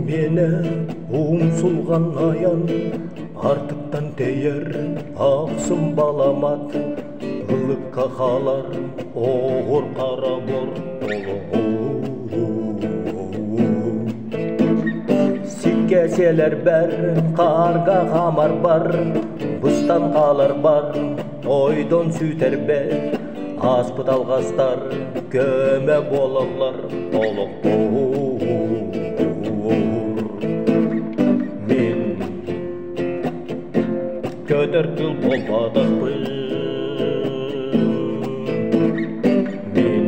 мені ұмсылған аян, артықтан тейер ақсым баламат, ылыққа қалар оғыр қарабор Сиккеселер бәр, қарға қамар бар, бұстан қалар бар, ойдон сүйтер бәр, аспыт алғастар, көмі болалар, толық Мен көтіркіл болмадық бұл, мен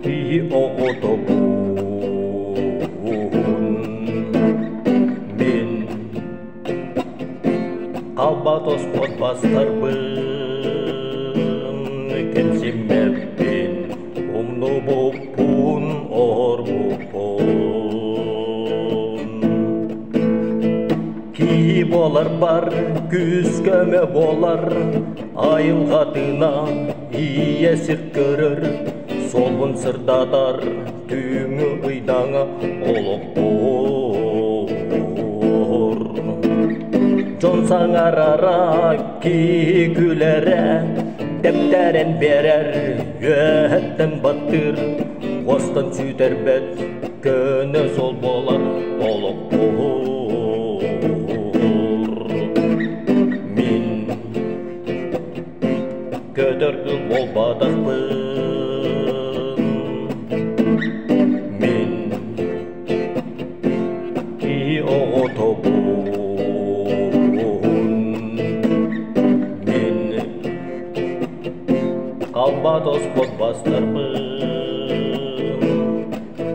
үй оғыты бұл. Қалбатос отбастар бұл, кемсемеппен, ұмны бұппын, ор бұппын. Ки болар бар, күз көмі болар, айылғатына иесір көрір, солбын сырдадар, түңі ұйдаңа олық Жон саңарара ки күлері, Дептәрен берер, өттен баттыр, Қостан сүйтер бәт, көні сол болар, олық Мен көтіргіл болбадық бұл, Мен ки оғыты бұл. Қалбатос отбастар бұл,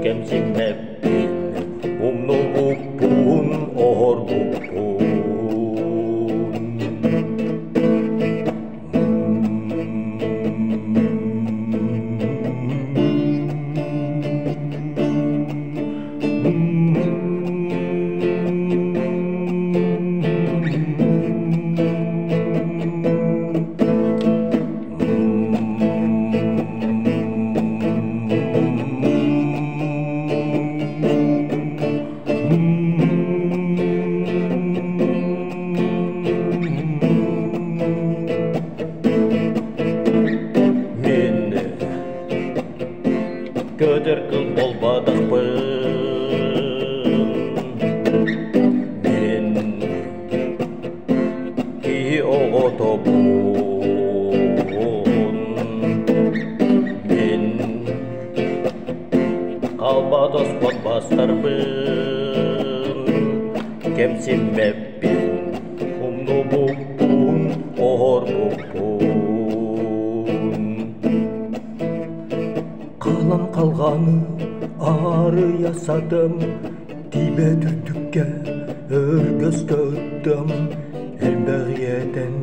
кемсемеппен, ұмны бұппын, ор бұппын. Көтіркіл болбадық бұл, мен ки оғыты бұл, мен қалбатос отбастар бұл, кемсемеппен, ұмны бұппын, ор бұппын. Қалан қалғаны ары ясадым, Тибе түртікке өргөсті өттім, Әлбәғиетен